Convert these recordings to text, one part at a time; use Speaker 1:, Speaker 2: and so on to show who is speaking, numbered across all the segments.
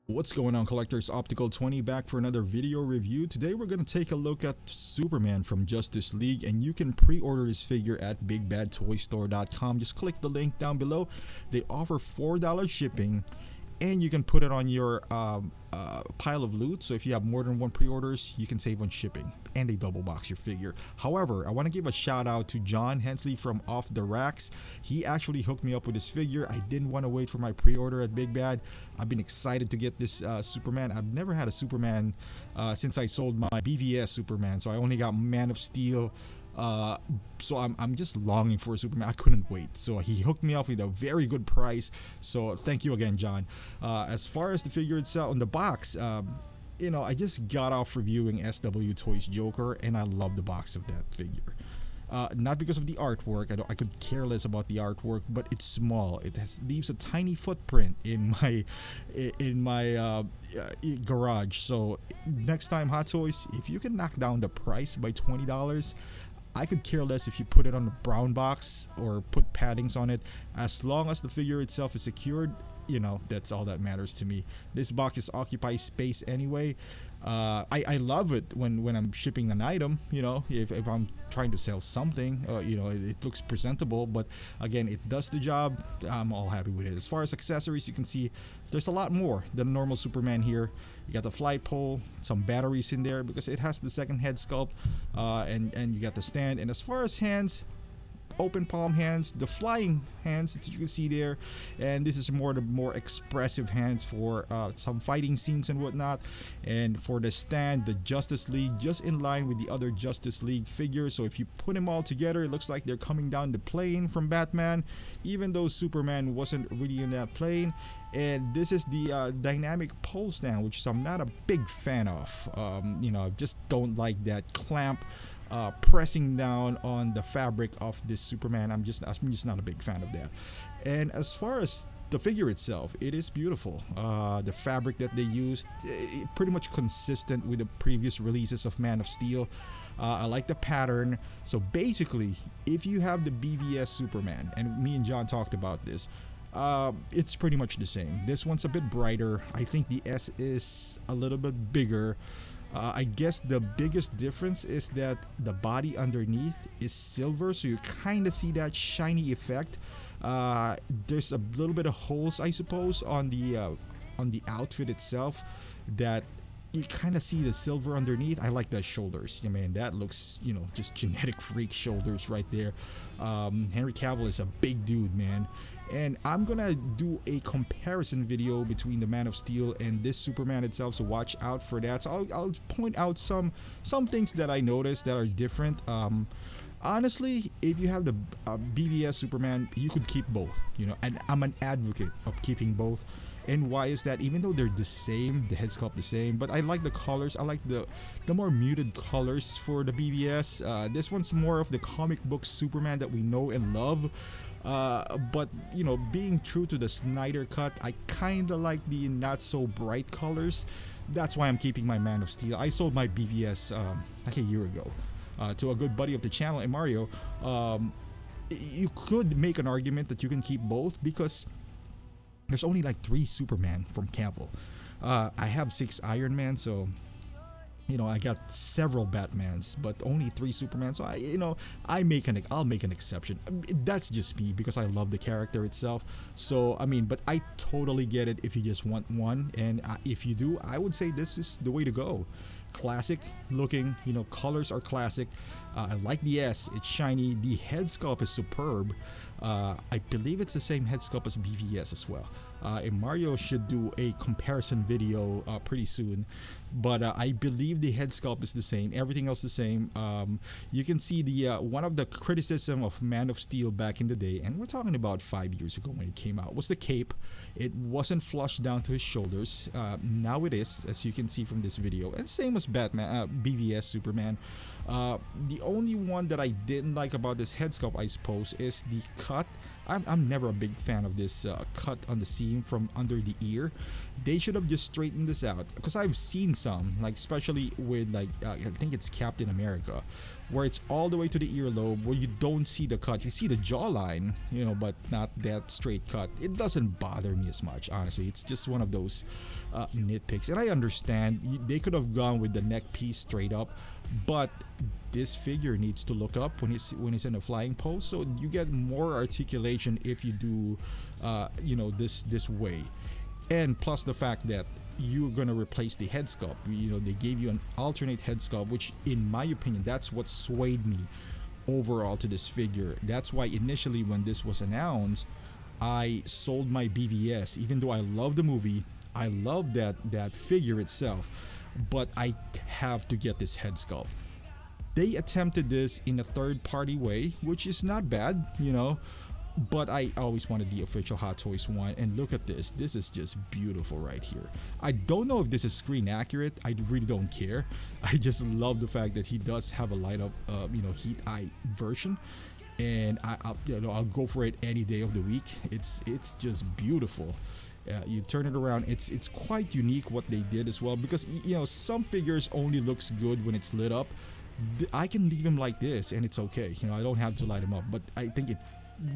Speaker 1: What's going on, collectors? Optical 20 back for another video review. Today we're going to take a look at Superman from Justice League, and you can pre-order this figure at bigbadtoystore.com. Just click the link down below. They offer $4 shipping, and you can put it on your pile of loot. So if you have more than one pre-orders, you can save on shipping, and they double box your figure. However, I want to give a shout out to John Hensley from Off the Racks. He actually hooked me up with this figure. I didn't want to wait for my pre-order at Big Bad. I've been excited to get this Superman. I've never had a Superman since I sold my BBTS Superman, so I only got Man of Steel. So I'm just longing for a Superman. I couldn't wait, so he hooked me up with a very good price. So thank you again, John. As far as the figure itself on the box, I just got off reviewing SW Toys Joker, and I love the box of that figure. Not because of the artwork. I could care less about the artwork, but it's small. It leaves a tiny footprint in my garage. So next time, Hot Toys, if you can knock down the price by $20, I could care less if you put it on the brown box or put paddings on it. As long as the figure itself is secured, that's all that matters to me. This box just occupies space anyway. I love it when I'm shipping an item, if I'm trying to sell something, it looks presentable, but again, it does the job. I'm all happy with it. As far as accessories, you can see there's a lot more than normal Superman here. You got the flight pole, some batteries in there because it has the second head sculpt, and you got the stand. And as far as hands, open palm hands, the flying hands that you can see there, and this is the more expressive hands for some fighting scenes and whatnot. And for the stand, the Justice League, just in line with the other Justice League figures. So if you put them all together, it looks like they're coming down the plane from Batman, even though Superman wasn't really in that plane. And this is the dynamic pole stand, which I'm not a big fan of. I just don't like that clamp pressing down on the fabric of this Superman. I'm just not a big fan of that. And as far as the figure itself, it is beautiful. The fabric that they used, pretty much consistent with the previous releases of Man of Steel. I like the pattern. So basically, if you have the BVS Superman, and me and John talked about this, it's pretty much the same. This one's a bit brighter. I think the S is a little bit bigger. I guess the biggest difference is that the body underneath is silver, so you kind of see that shiny effect. There's a little bit of holes, I suppose, on the outfit itself, that you kind of see the silver underneath. I like the shoulders. I mean, that looks, just genetic freak shoulders right there. Henry Cavill is a big dude, man. And I'm gonna do a comparison video between the Man of Steel and this Superman itself, so watch out for that. So I'll point out some things that I noticed that are different. Honestly, if you have the BVS Superman, you could keep both, and I'm an advocate of keeping both. And why is that? Even though they're the same, the head sculpt the same, but I like the colors. I like the more muted colors for the BVS. This one's more of the comic book Superman that we know and love. But being true to the Snyder cut, I kind of like the not so bright colors. That's why I'm keeping my Man of Steel. I sold my BVS like a year ago to a good buddy of the channel, and Mario. You could make an argument that you can keep both because there's only like 3 Superman from Cavill. I have 6 Iron Man, so I got several Batmans, but only 3 Superman. So I'll make an exception. That's just me because I love the character itself. So but I totally get it if you just want one, and if you do, I would say this is the way to go. Classic looking, colors are classic. I like the S, it's shiny. The head sculpt is superb. I believe it's the same head sculpt as BVS as well. And Mario should do a comparison video pretty soon, but I believe the head sculpt is the same, everything else the same. You can see the one of the criticism of Man of Steel back in the day, and we're talking about 5 years ago when it came out, was the cape. It wasn't flushed down to his shoulders. Now it is, as you can see from this video, and same as Batman, BVS Superman. The only one that I didn't like about this head sculpt, I suppose, is the cut. I'm never a big fan of this cut on the seam from under the ear. They should have just straightened this out, because I've seen some, like especially with like I think it's Captain America, where it's all the way to the earlobe where you don't see the cut. You see the jawline, you know, but not that straight cut. It doesn't bother me as much, honestly. It's just one of those nitpicks, and I understand they could have gone with the neck piece straight up, but this figure needs to look up when he's in a flying pose, so you get more articulation if you do you know, this way. And plus the fact that you're gonna replace the head sculpt. You know, they gave you an alternate head sculpt, which in my opinion, that's what swayed me overall to this figure. That's why initially when this was announced, I sold my BBS. Even though I love the movie, I love that figure itself, but I have to get this head sculpt. They attempted this in a third-party way, which is not bad, you know, but I always wanted the official Hot Toys one. And look at this. This is just beautiful right here. I don't know if this is screen accurate. I really don't care. I just love the fact that he does have a light up, you know, heat eye version, and I'll go for it any day of the week. It's just beautiful. You turn it around, it's quite unique what they did as well, because you know, some figures only looks good when it's lit up. I can leave him like this and it's okay, you know, I don't have to light him up, but I think it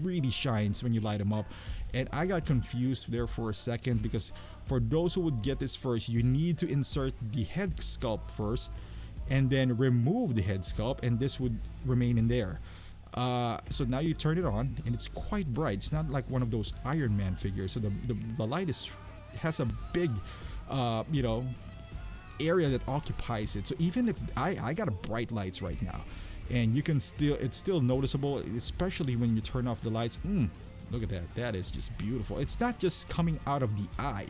Speaker 1: really shines when you light him up. And I got confused there for a second, because for those who would get this first, you need to insert the head sculpt first and then remove the head sculpt, and this would remain in there. So now you turn it on and it's quite bright. It's not like one of those Iron Man figures, so the light has a big you know, area that occupies it. So even if I got a bright lights right now, and you can it's still noticeable, especially when you turn off the lights. Look at that. That is just beautiful. It's not just coming out of the eye.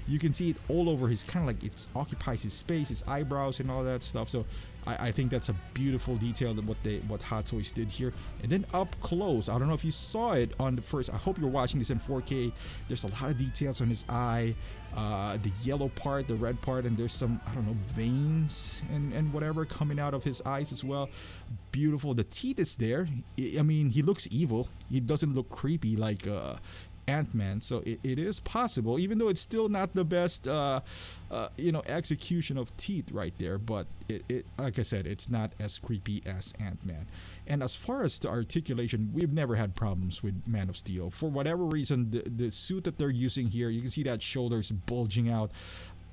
Speaker 1: You can see it all over his, kind of like it occupies his space, his eyebrows and all that stuff. So I think that's a beautiful detail of what Hot Toys did here. And then up close, I don't know if you saw it on the first, I hope you're watching this in 4K. There's a lot of details on his eye, the yellow part, the red part, and there's some, I don't know, veins and whatever coming out of his eyes as well. Beautiful. The teeth is there. I mean, he looks evil. He doesn't look creepy like Ant-Man, so it is possible, even though it's still not the best you know, execution of teeth right there, but it like I said, it's not as creepy as Ant-Man. And as far as the articulation, we've never had problems with Man of Steel. For whatever reason, the suit that they're using here, you can see that shoulders bulging out.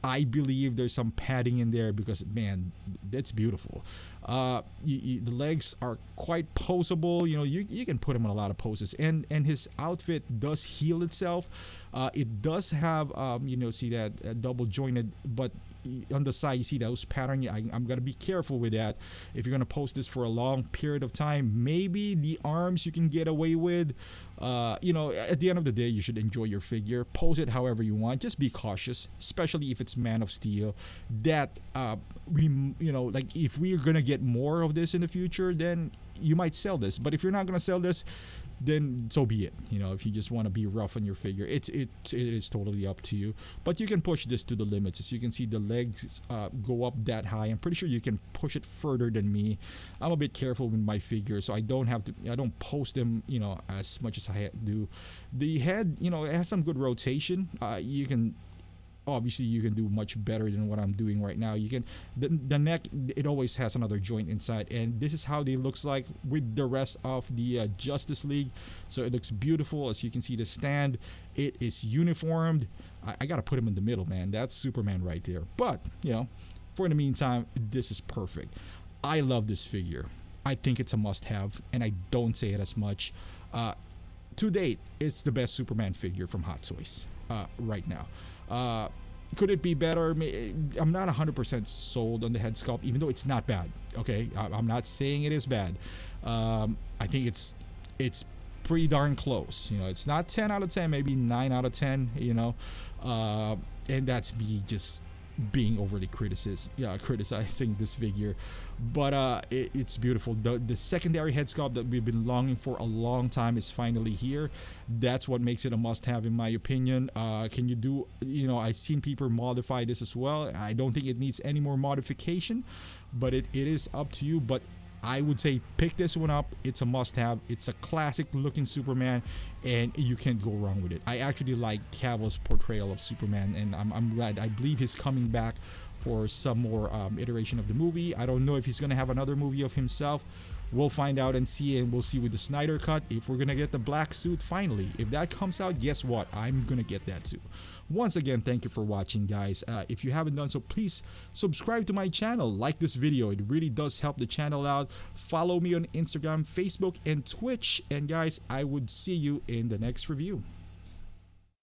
Speaker 1: I believe there's some padding in there, because man, that's beautiful. The legs are quite poseable. You know, you can put him in a lot of poses, and his outfit does heal itself. It does have you know, see that double jointed, but on the side you see those pattern. I'm gonna be careful with that. If you're gonna post this for a long period of time, maybe the arms you can get away with. You know, at the end of the day, you should enjoy your figure. Pose it however you want. Just be cautious, especially if it's Man of Steel. That you know, like if we're gonna get more of this in the future, then you might sell this. But if you're not gonna sell this, then so be it. You know, if you just want to be rough on your figure, it is totally up to you. But you can push this to the limits. As you can see, the legs go up that high. I'm pretty sure you can push it further than me. I'm a bit careful with my figure, so I don't post them, you know, as much as I do. The head, you know, it has some good rotation. Obviously you can do much better than what I'm doing right now. You can, the neck, it always has another joint inside, and this is how they looks like with the rest of the Justice League. So it looks beautiful. As you can see, the stand, it is uniformed. I gotta put him in the middle, man. That's Superman right there. But you know, for the meantime, this is perfect. I love this figure. I think it's a must-have, and I don't say it as much. To date, it's the best Superman figure from Hot Toys right now. Could it be better? I'm not 100% sold on the head sculpt, even though it's not bad. Okay, I'm not saying it is bad. I think it's pretty darn close. You know, it's not 10 out of 10, maybe 9 out of 10. You know, and that's me just being overly criticizing this figure, but it's beautiful. The secondary head sculpt that we've been longing for a long time is finally here. That's what makes it a must-have, in my opinion. Can you do, you know, I've seen people modify this as well. I don't think it needs any more modification, but it is up to you. But I would say pick this one up. It's a must-have. It's a classic looking Superman, and you can't go wrong with it. I actually like Cavill's portrayal of Superman, and I'm glad. I believe he's coming back for some more iteration of the movie. I don't know if he's gonna have another movie of himself. We'll find out and see, and we'll see with the Snyder Cut if we're gonna get the black suit finally. If that comes out, guess what? I'm gonna get that too. Once again, thank you for watching, guys. If you haven't done so, please subscribe to my channel, like this video. It really does help the channel out. Follow me on Instagram, Facebook, and Twitch. And guys, I would see you in the next review.